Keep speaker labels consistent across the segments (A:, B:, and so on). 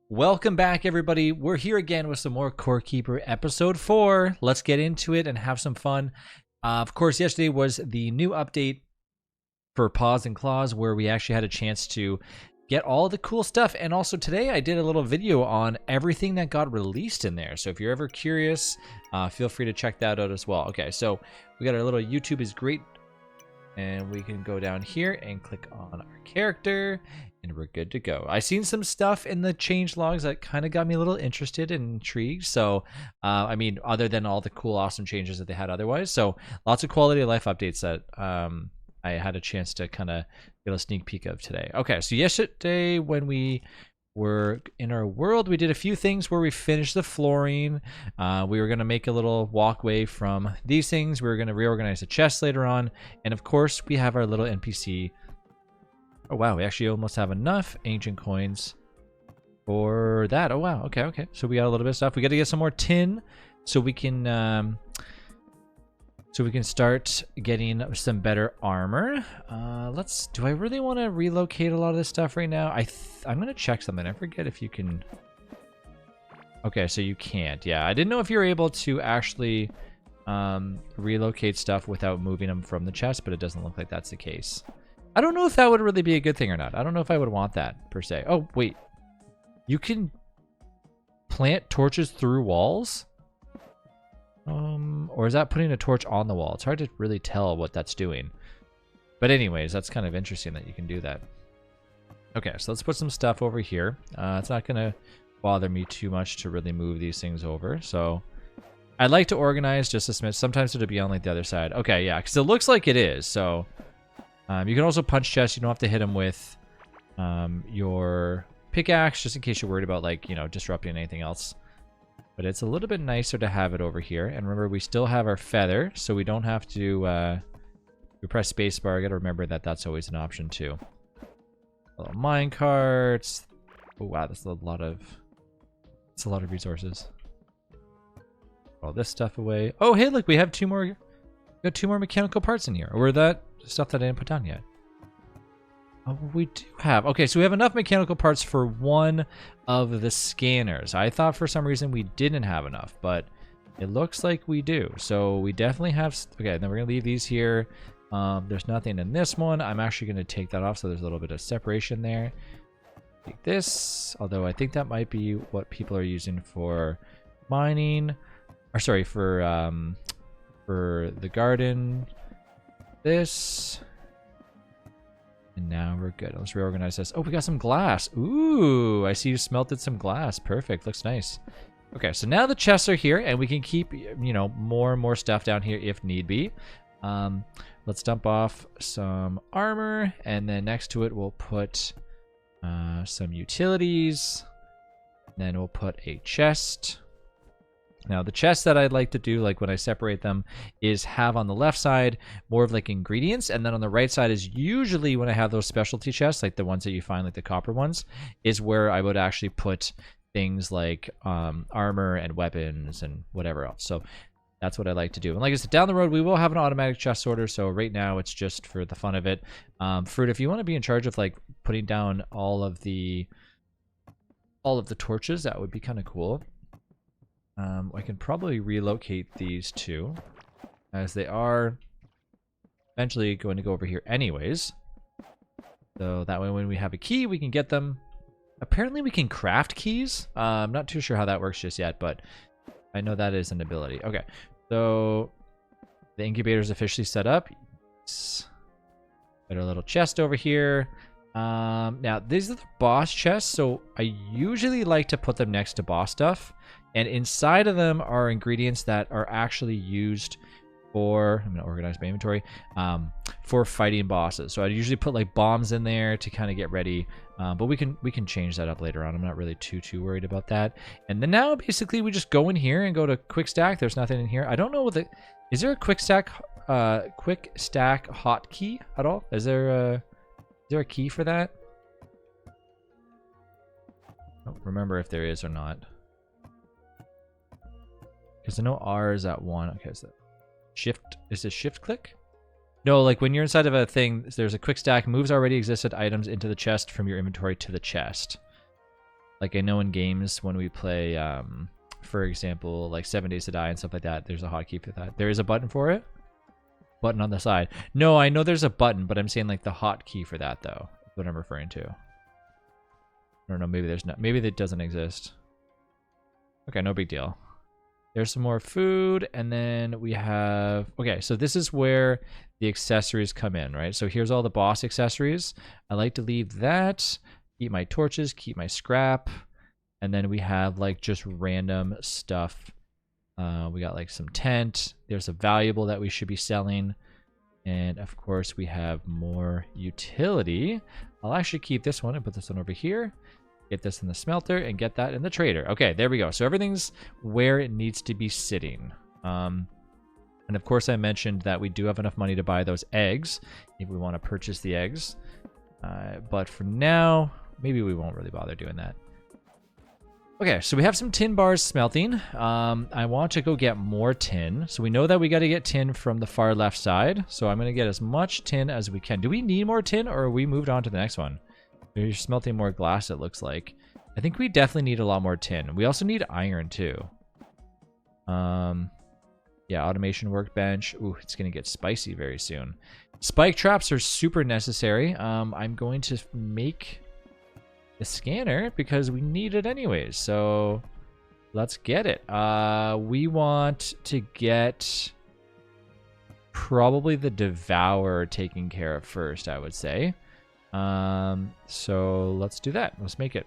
A: Welcome back, everybody. We're here again with some more Core Keeper episode 4. Let's get into it and have some fun. Of course, yesterday was the new update for Paws and Claws, where we actually had a chance to get all the cool stuff. And also today I did a little video on everything that got released in there. So if you're ever curious, feel free to check that out as well. Okay, so we got our little YouTube is great. And we can go down here and click on our character, and we're good to go. I seen some stuff in the change logs that kind of got me a little interested and intrigued. So, I mean, other than all the cool, awesome changes that they had otherwise. So, lots of quality of life updates that I had a chance to kind of get a sneak peek of today. Okay, so yesterday when we were in our world, we did a few things where we finished the flooring. We were going to make a little walkway from these things. We were going to reorganize the chest later on. And of course, we have our little NPC. Oh, wow. We actually almost have enough ancient coins for that. Oh, wow. Okay. So we got a little bit of stuff. We got to get some more tin so we can start getting some better armor. Do I really want to relocate a lot of this stuff right now? I'm going to check something. I forget if you can. Okay, so you can't. Yeah, I didn't know if you were able to actually relocate stuff without moving them from the chest, but it doesn't look like that's the case. I don't know if that would really be a good thing or not. I don't know if I would want that per se. Oh, wait. You can plant torches through walls? Or is that putting a torch on the wall? It's hard to really tell what that's doing. But anyways, that's kind of interesting that you can do that. Okay, so let's put some stuff over here. It's not going to bother me too much to really move these things over. So I'd like to organize just a smidge. Sometimes it'll be on like the other side. Okay, yeah, because it looks like it is. So you can also punch chests. You don't have to hit them with your pickaxe, just in case you're worried about like, you know, disrupting anything else. But it's a little bit nicer to have it over here. And remember, we still have our feather, so we don't have to we press spacebar. I gotta remember that that's always an option too. Little mine carts. Oh wow, that's a lot of resources. All this stuff away. Oh hey, look, we have two more mechanical parts in here. Or that stuff that I didn't put down yet. Oh, we do have. Okay, so we have enough mechanical parts for one of the scanners. I thought for some reason we didn't have enough, but it looks like we do. So we definitely have. Okay, then we're going to leave these here. There's nothing in this one. I'm actually going to take that off so there's a little bit of separation there. Take this, although I think that might be what people are using for mining. Or sorry, for the garden. This. And now we're good. Let's reorganize this. Oh, we got some glass. Ooh, I see you smelted some glass. Perfect. Looks nice. Okay, so now the chests are here, and we can keep, you know, more and more stuff down here if need be. Let's dump off some armor, and then next to it we'll put some utilities. Then we'll put a chest. Now, the chests that I'd like to do, like when I separate them, is have on the left side more of like ingredients, and then on the right side is usually when I have those specialty chests, like the ones that you find, like the copper ones, is where I would actually put things like armor and weapons and whatever else. So that's what I like to do. And like I said, down the road, we will have an automatic chest sorter. So right now, it's just for the fun of it. Fruit, if you want to be in charge of like putting down all of the torches, that would be kind of cool. I can probably relocate these two, as they are eventually going to go over here anyways. So that way when we have a key, we can get them. Apparently we can craft keys. I'm not too sure how that works just yet, but I know that is an ability. Okay, so the incubator is officially set up. Got our little chest over here. Now, these are the boss chests, so I usually like to put them next to boss stuff. And inside of them are ingredients that are actually used for, I'm going to organize my inventory, for fighting bosses. So I usually put like bombs in there to kind of get ready, but we can change that up later on. I'm not really too worried about that. And then now basically we just go in here and go to quick stack. There's nothing in here. I don't know what is there a quick stack hotkey at all? Is there a key for that? I don't remember if there is or not. Because I know R is at 1. Okay, so shift, is it shift click? No, like when you're inside of a thing, there's a quick stack, moves already existed items into the chest from your inventory to the chest. Like I know in games when we play, for example, like 7 Days to Die and stuff like that, there's a hotkey for that. There is a button for it? Button on the side. No, I know there's a button, but I'm saying like the hotkey for that though. That's what I'm referring to. I don't know, maybe there's not. Maybe that doesn't exist. Okay, no big deal. There's some more food, and then we have... Okay, so this is where the accessories come in, right? So here's all the boss accessories. I like to leave that, keep my torches, keep my scrap, and then we have like just random stuff. We got like some tent. There's a valuable that we should be selling. And of course we have more utility. I'll actually keep this one and put this one over here. Get this in the smelter and get that in the trader. Okay, there we go. So everything's where it needs to be sitting. And of course I mentioned that we do have enough money to buy those eggs if we want to purchase the eggs. But for now, maybe we won't really bother doing that. Okay, so we have some tin bars smelting. I want to go get more tin. So we know that we got to get tin from the far left side. So I'm going to get as much tin as we can. Do we need more tin, or are we moved on to the next one? We're smelting more glass, it looks like. I think we definitely need a lot more tin. We also need iron, too. Yeah, automation workbench. Ooh, it's going to get spicy very soon. Spike traps are super necessary. I'm going to make the scanner because we need it anyways. So let's get it. We want to get probably the Devourer taken care of first, I would say. So let's do that. Let's make it.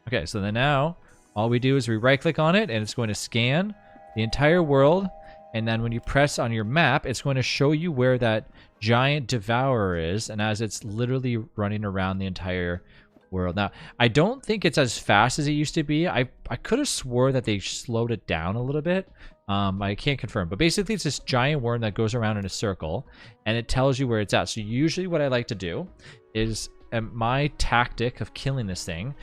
A: Okay, so then now all we do is we right click on it and it's going to scan the entire world. And then when you press on your map, it's going to show you where that giant Devourer is. And as it's literally running around the entire world. Now, I don't think it's as fast as it used to be. I could have swore that they slowed it down a little bit. I can't confirm, but basically it's this giant worm that goes around in a circle and it tells you where it's at. So usually what I like to do is my tactic of killing this thing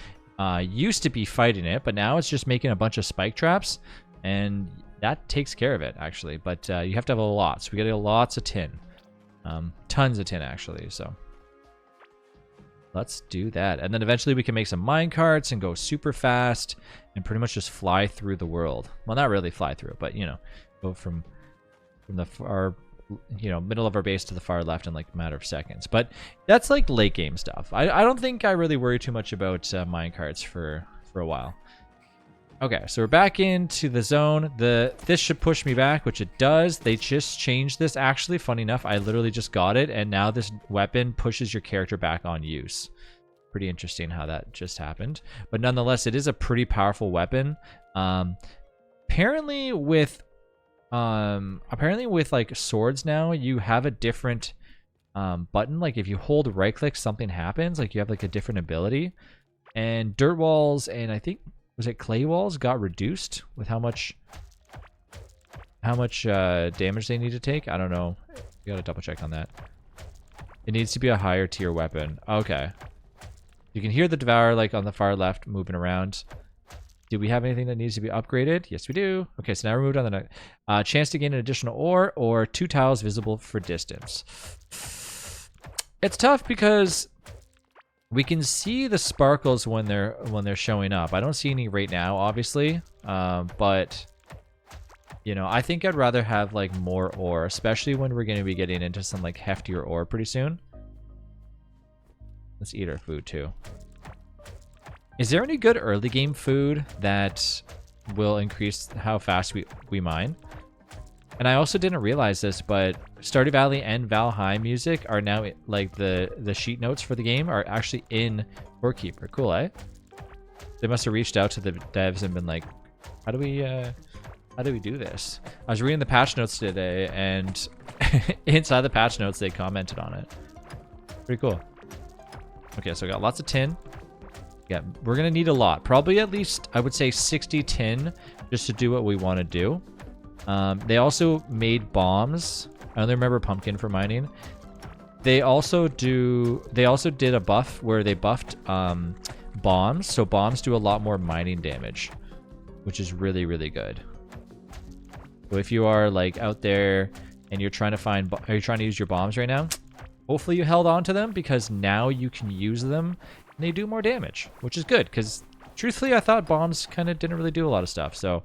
A: used to be fighting it, but now it's just making a bunch of spike traps and that takes care of it actually. But you have to have a lot. So we gotta get lots of tin, tons of tin actually. So let's do that. And then eventually we can make some mine carts and go super fast and pretty much just fly through the world. Well, not really fly through it, but, you know, go from the far, you know, middle of our base to the far left in like a matter of seconds. But that's like late game stuff. I don't think I really worry too much about mine carts for a while. Okay, so we're back into the zone. This should push me back, which it does. They just changed this. Actually, funny enough, I literally just got it, and now this weapon pushes your character back on use. Pretty interesting how that just happened. But nonetheless, it is a pretty powerful weapon. Apparently with like swords now, you have a different button. Like if you hold right click, something happens. Like you have like a different ability. And dirt walls and I think was it clay walls got reduced with how much damage they need to take? I don't know. You gotta double check on that. It needs to be a higher tier weapon. Okay. You can hear the Devourer like on the far left moving around. Do we have anything that needs to be upgraded? Yes, we do. Okay, so now we're moved on to the next. Chance to gain an additional ore or 2 tiles visible for distance. It's tough because we can see the sparkles when they're showing up. I don't see any right now, obviously, but you know, I think I'd rather have like more ore, especially when we're going to be getting into some like heftier ore pretty soon. Let's eat our food too. Is there any good early game food that will increase how fast we mine? And I also didn't realize this, but Stardew Valley and Valheim music are now like the sheet notes for the game are actually in Corekeeper. Cool, eh? They must have reached out to the devs and been like, how do we do this? I was reading the patch notes today, and inside the patch notes they commented on it. Pretty cool. Okay, so we got lots of tin. Yeah, we're gonna need a lot. Probably at least I would say 60 tin just to do what we want to do. They also made bombs. I only remember pumpkin for mining. They also did a buff where they buffed bombs. So bombs do a lot more mining damage, which is really, really good. So if you are like out there and you're trying to use your bombs right now, hopefully you held on to them because now you can use them and they do more damage, which is good because truthfully, I thought bombs kind of didn't really do a lot of stuff. So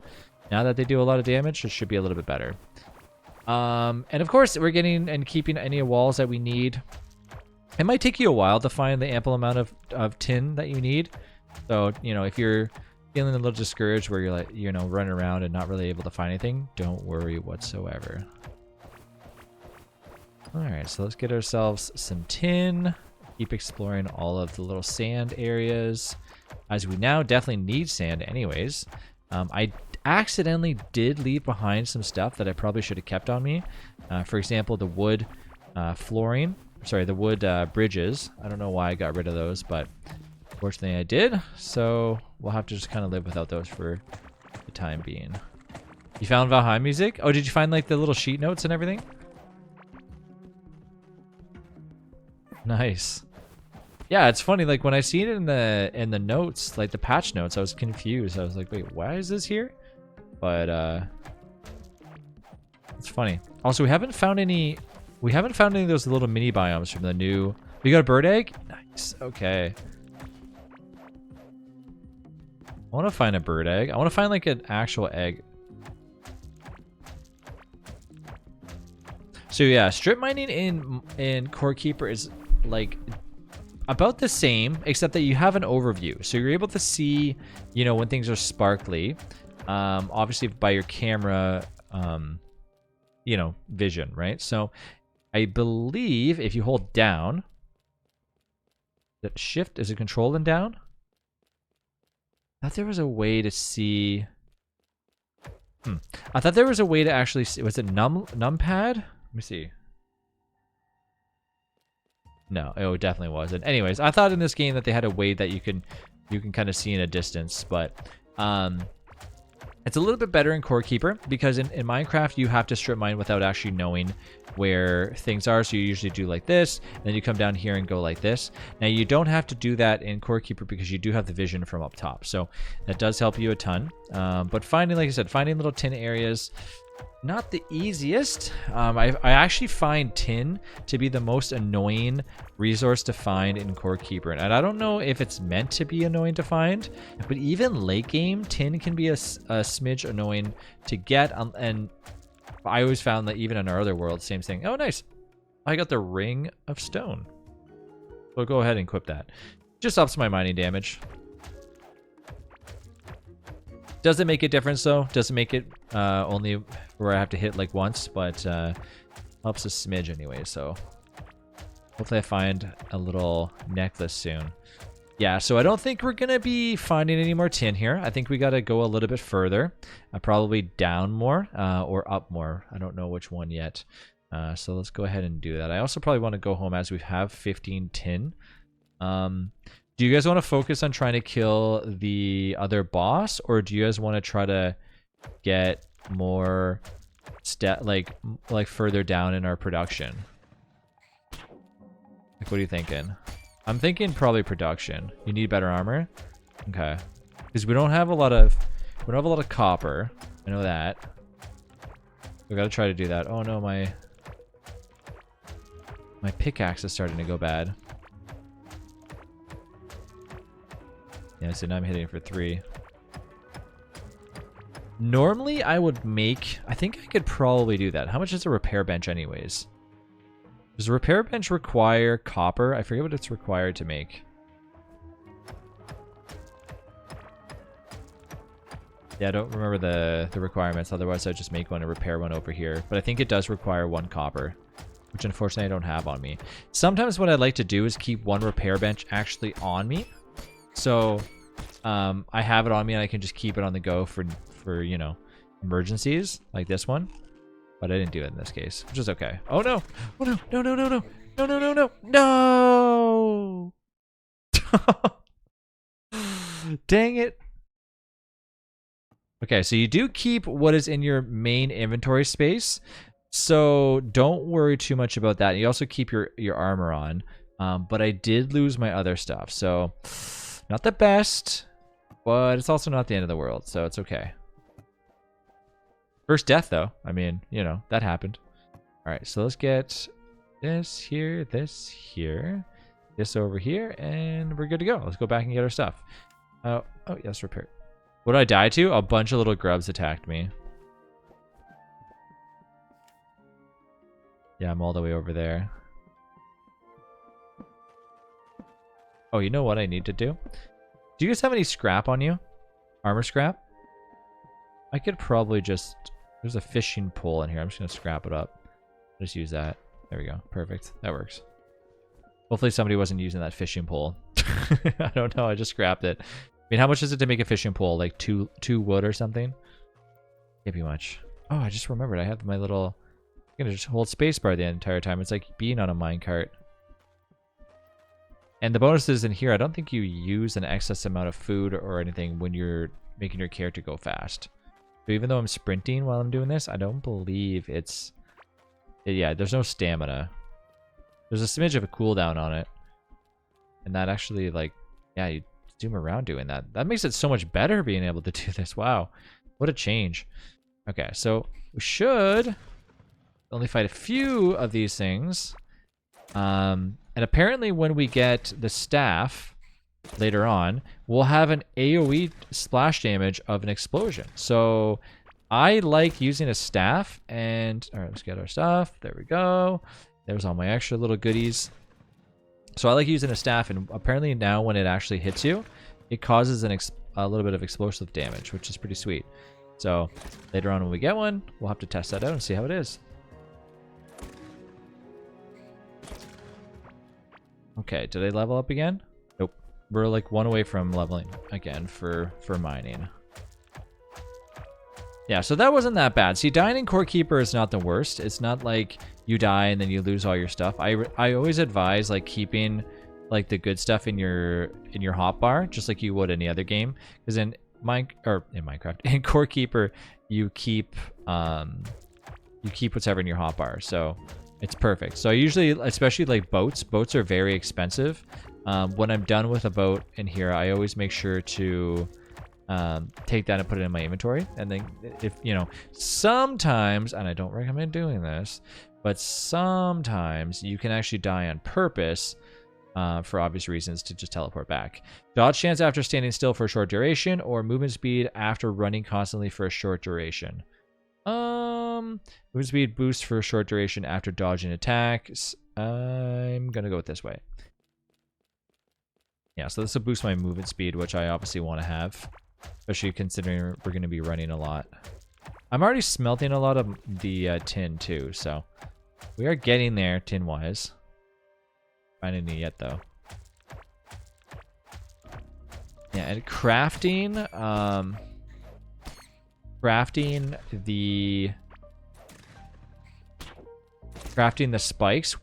A: now that they do a lot of damage, it should be a little bit better. And of course, we're getting and keeping any walls that we need. It might take you a while to find the ample amount of tin that you need. So, you know, if you're feeling a little discouraged where you're like, you know, running around and not really able to find anything, don't worry whatsoever. All right, so let's get ourselves some tin. Keep exploring all of the little sand areas, as we now definitely need sand anyways. I accidentally did leave behind some stuff that I probably should have kept on me. For example, the wood flooring. Sorry, the wood bridges. I don't know why I got rid of those, but fortunately I did. So we'll have to just kind of live without those for the time being. You found Valheim music? Oh, did you find like the little sheet notes and everything? Nice. Yeah, it's funny. Like when I seen it in the notes, like the patch notes, I was confused. I was like, wait, why is this here? But it's funny. Also, we haven't found any of those little mini biomes from the new. We got a bird egg? Nice. Okay. I want to find a bird egg. I want to find like an actual egg. So yeah, strip mining in Core Keeper is like about the same, except that you have an overview. So you're able to see, you know, when things are sparkly. Obviously by your camera, you know, vision, right? So I believe if you hold down, that shift, is it control and down? I thought there was a way to see. I thought there was a way to actually see. Was it numpad? Let me see. No, it definitely wasn't. Anyways, I thought in this game that they had a way that you can kind of see in a distance, but it's a little bit better in Core Keeper because in Minecraft you have to strip mine without actually knowing where things are. So you usually do like this, and then you come down here and go like this. Now you don't have to do that in Core Keeper because you do have the vision from up top, so that does help you a ton. But finding, like I said, finding little tin areas, not the easiest. I actually find tin to be the most annoying resource to find in Core Keeper, and I don't know if it's meant to be annoying to find, but even late game, tin can be a smidge annoying to get. And I always found that even in our other world, same thing. Oh, nice! I got the Ring of Stone. So go ahead and equip that. Just ups my mining damage. Doesn't make a difference though. Doesn't make it only where I have to hit like once, but helps a smidge anyway. So hopefully I find a little necklace soon. Yeah, so I don't think we're gonna be finding any more tin here. I think we gotta go a little bit further, probably down more or up more. I don't know which one yet. So let's go ahead and do that. I also probably want to go home as we have 15 tin. Do you guys want to focus on trying to kill the other boss, or do you guys want to try to get more like further down in our production? Like, what are you thinking? I'm thinking probably production. You need better armor? Okay. Because we don't have a lot of copper. I know that. We gotta try to do that. Oh no, my pickaxe is starting to go bad. Yeah, so now I'm hitting it for 3. Normally, I would make... I think I could probably do that. How much is a repair bench anyways? Does a repair bench require copper? I forget what it's required to make. Yeah, I don't remember the requirements. Otherwise, I'd just make one and repair one over here. But I think it does require 1 copper, which unfortunately I don't have on me. Sometimes what I'd like to do is keep 1 repair bench actually on me. So I have it on me and I can just keep it on the go for you know, emergencies like this one. But I didn't do it in this case, which is okay. Oh no! Oh no! No no no no no no no no no! Dang it! Okay, so you do keep what is in your main inventory space, so don't worry too much about that. You also keep your armor on, but I did lose my other stuff, so not the best, but it's also not the end of the world, so it's okay. First death, though. I mean, you know, that happened. All right, so let's get this here, this over here, and we're good to go. Let's go back and get our stuff. Oh, yes, repair. What did I die to? A bunch of little grubs attacked me. Yeah, I'm all the way over there. Oh, you know what I need to do? Do you guys have any scrap on you? Armor scrap? I could probably just... There's a fishing pole in here. I'm just going to scrap it up. Just use that. There we go. Perfect. That works. Hopefully somebody wasn't using that fishing pole. I don't know. I just scrapped it. I mean, how much is it to make a fishing pole? Like two wood or something? Can't be much. Oh, I just remembered. I have my little... I'm going to just hold spacebar the entire time. It's like being on a minecart. And the bonuses in here, I don't think you use an excess amount of food or anything when you're making your character go fast. So even though I'm sprinting while I'm doing this, I don't believe it's... Yeah, there's no stamina. There's a smidge of a cooldown on it. And that actually, like, yeah, you zoom around doing that. That makes it so much better being able to do this. Wow. What a change. Okay, so we should only fight a few of these things. And apparently when we get the staff later on, we'll have an AoE splash damage of an explosion. So I like using a staff, and all right, let's get our stuff. There we go. There's all my extra little goodies. So I like using a staff, and apparently now when it actually hits you, it causes a little bit of explosive damage, which is pretty sweet. So later on when we get one, we'll have to test that out and see how it is. Okay, did I level up again? Nope. We're like one away from leveling again for mining. Yeah, so that wasn't that bad. See, dying in Core Keeper is not the worst. It's not like you die and then you lose all your stuff. I always advise like keeping like the good stuff in your hotbar, just like you would any other game. Because in Minecraft, in Core Keeper, you keep whatever in your hotbar. So it's perfect. So I usually, especially like boats are very expensive. When I'm done with a boat in here, I always make sure to take that and put it in my inventory. And then if, you know, sometimes, and I don't recommend doing this, but sometimes you can actually die on purpose for obvious reasons to just teleport back. Dodge chance after standing still for a short duration, or movement speed after running constantly for a short duration. Movement speed boost for a short duration after dodging attacks. I'm gonna go with this way. Yeah, so this will boost my movement speed, which I obviously want to have, especially considering we're going to be running a lot. I'm already smelting a lot of the tin too, so we are getting there tin-wise. Finding it yet though. Yeah, and crafting the spikes.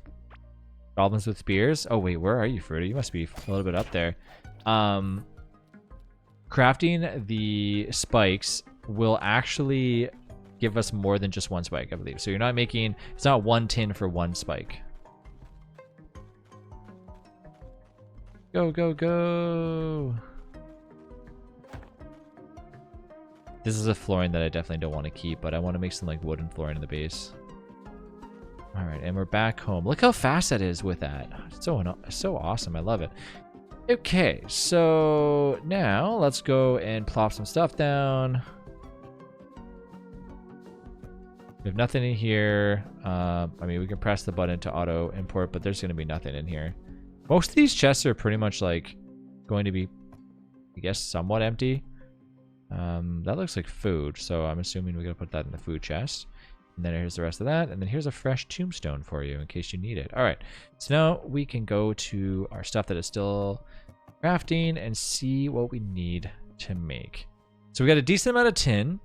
A: Goblins with spears. Oh wait, where are you, Fruity? You must be a little bit up there. Crafting the spikes will actually give us more than just one spike, I believe. So you're not making, it's not one tin for one spike. Go, go, go. This is a flooring that I definitely don't want to keep, but I want to make some like wooden flooring in the base. All right, and we're back home. Look how fast that is with that. It's so awesome. I love it. Okay, so now let's go and plop some stuff down. We have nothing in here. I mean, we can press the button to auto import, but there's going to be nothing in here. Most of these chests are pretty much like going to be, I guess, somewhat empty. That looks like food, so I'm assuming we're going to put that in the food chest. And then here's the rest of that. And then here's a fresh tombstone for you in case you need it. All right. So now we can go to our stuff that is still crafting and see what we need to make. So we got a decent amount of tin.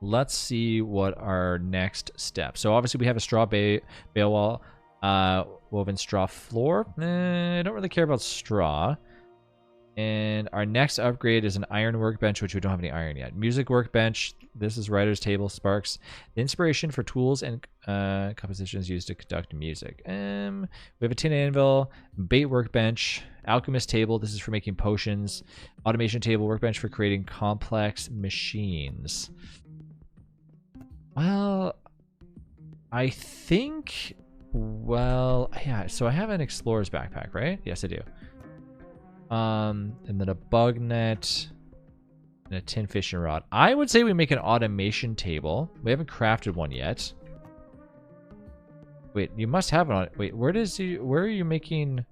A: Let's see what our next step. So obviously we have a straw bale wall, woven straw floor. I don't really care about straw. And our next upgrade is an iron workbench, which we don't have any iron yet. Music workbench. This is writer's table, sparks. The inspiration for tools and compositions used to conduct music. We have a tin anvil, bait workbench, alchemist table. This is for making potions. Automation table, workbench for creating complex machines. Well, I think, well, yeah, so I have an explorer's backpack, right? Yes, I do. And then a bug net and a tin fishing rod. I would say we make an automation table. We haven't crafted one yet. Wait, you must have it. Wait, where are you making?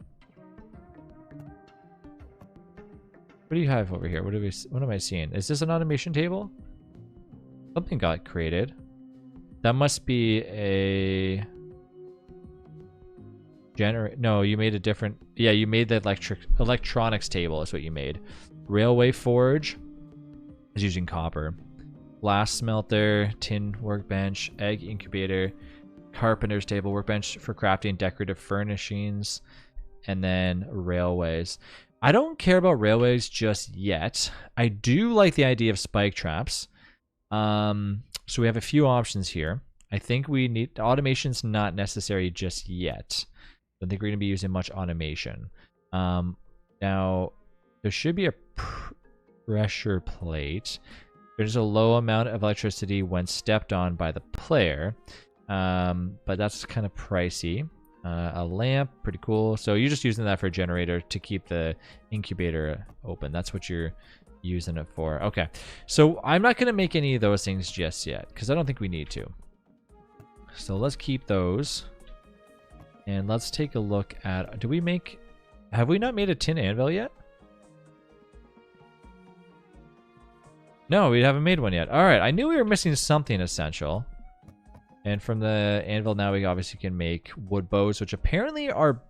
A: What do you have over here? What am I seeing? Is this an automation table? Something got created. That must be a no, you made a different. Yeah, you made the electronics table is what you made. Railway forge is using copper. Glass smelter, tin workbench, egg incubator, carpenter's table, workbench for crafting, decorative furnishings, and then railways. I don't care about railways just yet. I do like the idea of spike traps. So we have a few options here. I think we need automation's not necessary just yet. I don't think we're going to be using much automation. Now, there should be a pressure plate. There's a low amount of electricity when stepped on by the player, but that's kind of pricey. A lamp, pretty cool. So you're just using that for a generator to keep the incubator open. That's what you're using it for. Okay, so I'm not going to make any of those things just yet because I don't think we need to. So let's keep those. And let's take a look at, have we not made a tin anvil yet? No, we haven't made one yet. All right, I knew we were missing something essential. And from the anvil now we obviously can make wood bows, which apparently are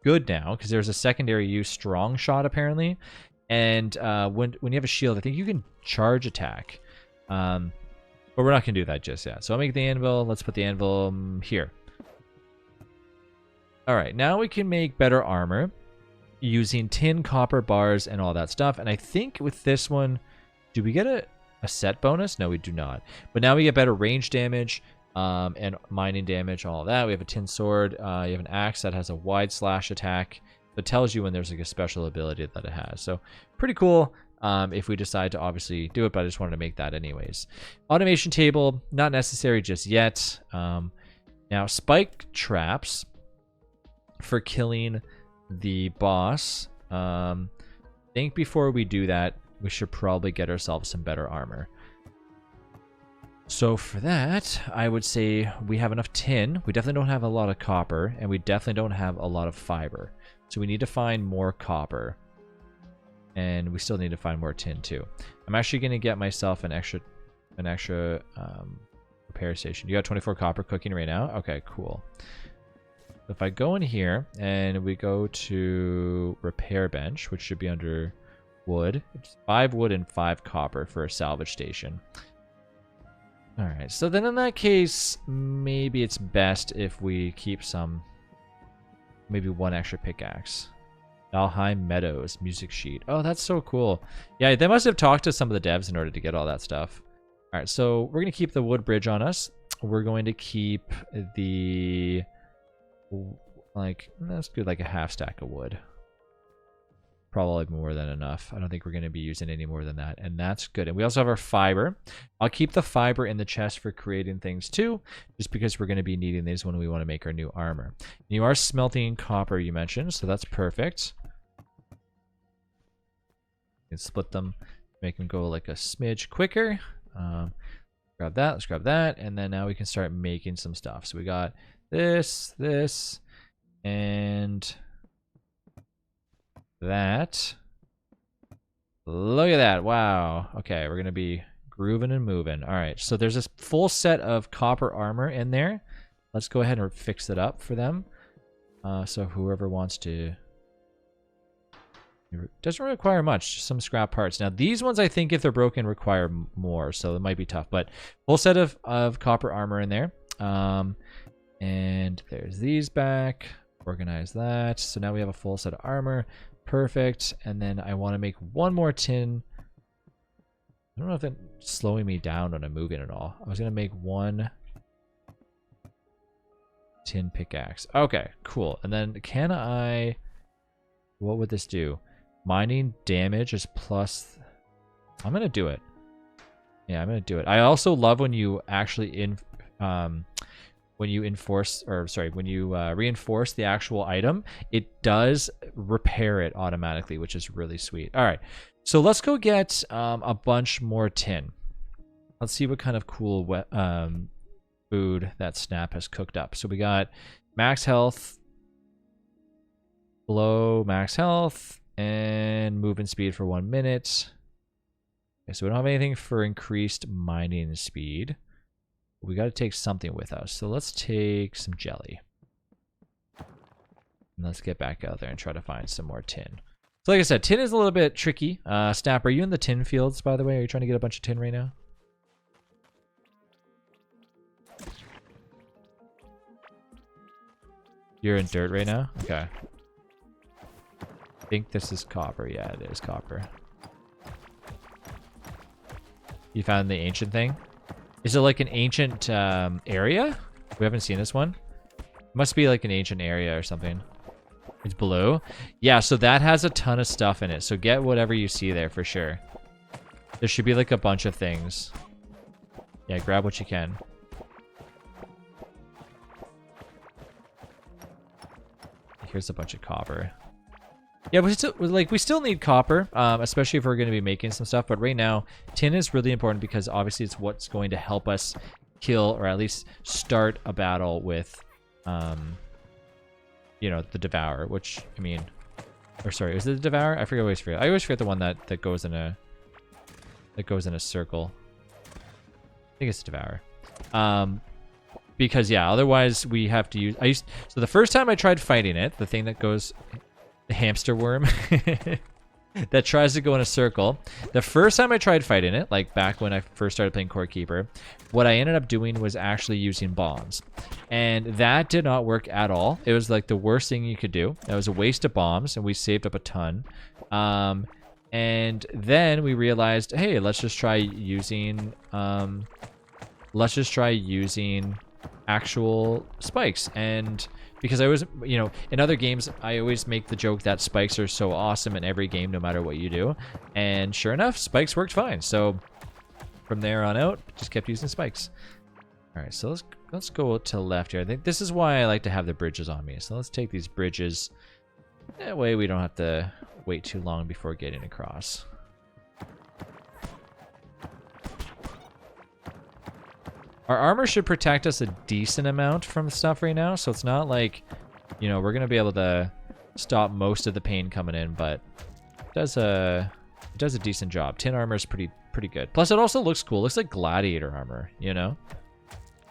A: good now because there's a secondary use strong shot apparently. And when you have a shield, I think you can charge attack. But we're not going to do that just yet. So I'll make the anvil. Let's put the anvil here. All right, now we can make better armor using tin, copper bars, and all that stuff. And I think with this one, do we get a set bonus? No, we do not. But now we get better range damage and mining damage, all that. We have a tin sword. You have an axe that has a wide slash attack. It tells you when there's like a special ability that it has. So pretty cool if we decide to obviously do it, but I just wanted to make that anyways. Automation table, not necessary just yet. Now spike traps for killing the boss. Think before we do that, we should probably get ourselves some better armor. So for that, I would say we have enough tin. We definitely don't have a lot of copper, and we definitely don't have a lot of fiber. So we need to find more copper. And we still need to find more tin too. I'm actually going to get myself an extra repair station. You got 24 copper cooking right now? Okay, cool. If I go in here and we go to repair bench, which should be under wood, it's 5 wood and 5 copper for a salvage station. All right, so then in that case, maybe it's best if we keep maybe one extra pickaxe. Valheim Meadows music sheet. Oh, that's so cool. Yeah, they must have talked to some of the devs in order to get all that stuff. All right, so we're going to keep the wood bridge on us. We're going to keep the, let's do like a half stack of wood. Probably more than enough. I don't think we're going to be using any more than that, and that's good. And we also have our fiber. I'll keep the fiber in the chest for creating things too, just because we're going to be needing these when we want to make our new armor. You are smelting copper, you mentioned, so that's perfect. You can split them, make them go like a smidge quicker. Grab that, let's grab that, and then now we can start making some stuff. So we got this, and that. Look at that. Wow. Okay, we're going to be grooving and moving. All right, so there's this full set of copper armor in there. Let's go ahead and fix it up for them. So whoever wants to. It doesn't require much, just some scrap parts. Now these ones I think if they're broken require more, so it might be tough, but full set of copper armor in there. And there's these back. Organize that. So now we have a full set of armor. Perfect. And then I want to make one more tin. I don't know if that's slowing me down when I'm moving at all. I was going to make one tin pickaxe. Okay, cool. And then what would this do? Mining damage is plus. I'm going to do it. Yeah, I'm going to do it. I also love when you actually when when you enforce, or sorry, when you reinforce the actual item, it does repair it automatically, which is really sweet. All right, so let's go get a bunch more tin. Let's see what kind of cool food that Snap has cooked up. So we got max health, below max health, and movement speed for 1 minute. Okay, so we don't have anything for increased mining speed. We got to take something with us. So let's take some jelly. And let's get back out there and try to find some more tin. So like I said, tin is a little bit tricky. Snap, are you in the tin fields, by the way? Are you trying to get a bunch of tin right now? You're in dirt right now? Okay. I think this is copper. Yeah, it is copper. You found the ancient thing? Is it like an ancient area? We haven't seen this one. Must be like an ancient area or something. It's blue. Yeah, so that has a ton of stuff in it. So get whatever you see there for sure. There should be like a bunch of things. Yeah, grab what you can. Here's a bunch of copper. Yeah, we still need copper, especially if we're going to be making some stuff. But right now, tin is really important because obviously it's what's going to help us kill or at least start a battle with, you know, the Devourer. Which I mean, or sorry, is it the Devourer? I always forget. I always forget the one that goes in a circle. I think it's the Devourer. Because yeah, otherwise we have to use. So the first time I tried fighting it, the thing that goes. The hamster worm that tries to go in a circle. The first time I tried fighting it, like back when I first started playing Core Keeper, what I ended up doing was actually using bombs. And that did not work at all. It was like the worst thing you could do. That was a waste of bombs, and we saved up a ton. And then we realized, hey, let's just try using actual spikes. And because I always, you know, in other games, I always make the joke that spikes are so awesome in every game, no matter what you do. And sure enough, spikes worked fine. So from there on out, just kept using spikes. All right, so let's go to left here. I think this is why I like to have the bridges on me. So let's take these bridges. That way we don't have to wait too long before getting across. Our armor should protect us a decent amount from stuff right now, so it's not like, you know, we're going to be able to stop most of the pain coming in, but it does a decent job. Tin armor is pretty good. Plus, it also looks cool. It looks like gladiator armor, you know?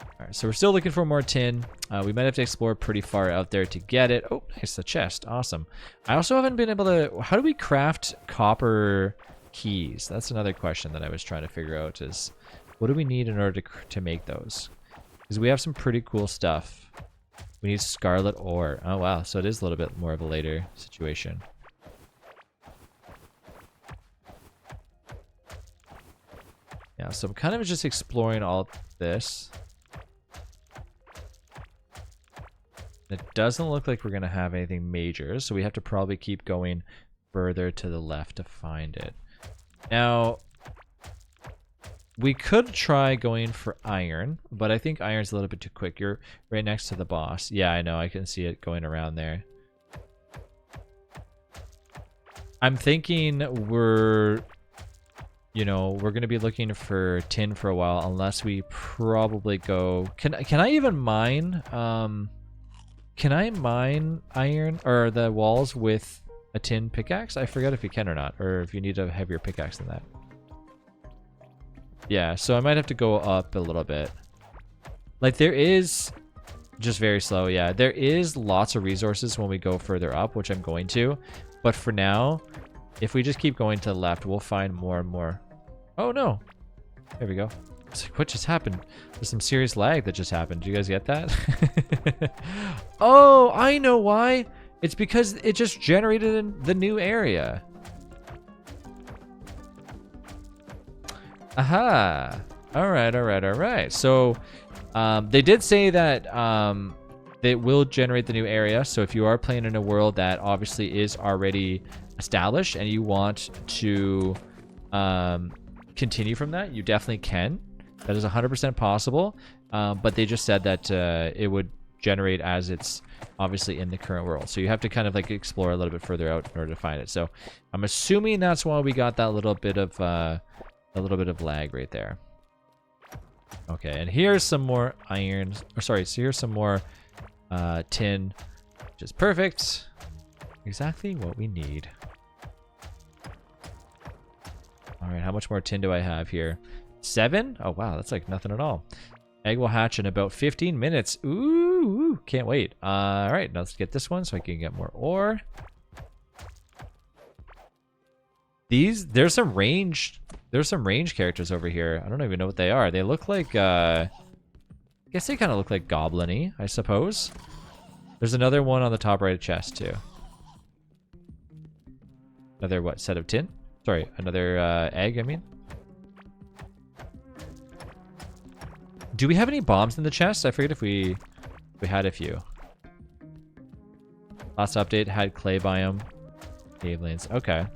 A: All right, so we're still looking for more tin. We might have to explore pretty far out there to get it. Oh, nice, the chest. Awesome. I also haven't been able to... How do we craft copper keys? That's another question that I was trying to figure out is... What do we need in order to make those? Because we have some pretty cool stuff. We need scarlet ore. Oh, wow. So it is a little bit more of a later situation. Yeah, so I'm kind of just exploring all this. It doesn't look like we're going to have anything major, so we have to probably keep going further to the left to find it. Now... We could try going for iron, but I think iron's a little bit too quick. You're right next to the boss. Yeah, I know. I can see it going around there. I'm thinking we're going to be looking for tin for a while, unless we probably go... Can I even mine? Can I mine iron or the walls with a tin pickaxe? I forget if you can or not, or if you need a heavier pickaxe than that. Yeah, so I might have to go up a little bit. Like, there is... Just very slow, yeah. There is lots of resources when we go further up, which I'm going to. But for now, if we just keep going to the left, we'll find more and more. Oh, no. There we go. It's like, what just happened? There's some serious lag that just happened. Do you guys get that? Oh, I know why. It's because it just generated in the new area. Aha. All right. So they did say that it will generate the new area. So if you are playing in a world that obviously is already established and you want to continue from that, you definitely can. That is 100% possible, but they just said that it would generate as it's obviously in the current world. So you have to kind of like explore a little bit further out in order to find it. So I'm assuming that's why we got that little bit of lag right there. Okay, and here's some more iron. Or sorry, so here's some more tin, which is perfect. Exactly what we need. All right, how much more tin do I have here? 7? Oh wow, that's like nothing at all. Egg will hatch in about 15 minutes. Ooh, can't wait. All right, now let's get this one so I can get more ore. There's some range characters over here. I don't even know what they are. They look like I guess they kind of look like goblin-y, I suppose. There's another one on the top right chest too. Another what, set of tin? Sorry, another egg, I mean. Do we have any bombs in the chest? I forget if we had a few. Last update had clay biome. Cave lanes. Okay.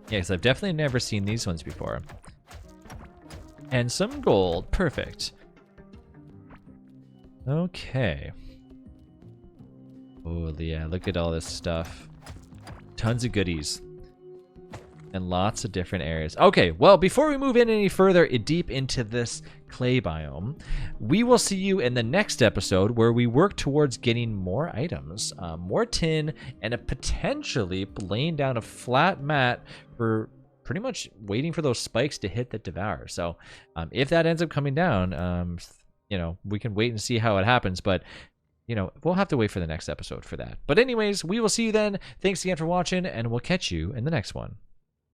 A: Yeah, because I've definitely never seen these ones before. And some gold. Perfect. Okay. Oh, yeah. Look at all this stuff. Tons of goodies. And lots of different areas. Okay, well, before we move in any further deep into this clay biome, we will see you in the next episode where we work towards getting more items, more tin, and a potentially laying down a flat mat for pretty much waiting for those spikes to hit that devour. So if that ends up coming down, you know, we can wait and see how it happens, but you know, we'll have to wait for the next episode for that. But anyways, we will see you then. Thanks again for watching, and we'll catch you in the next one.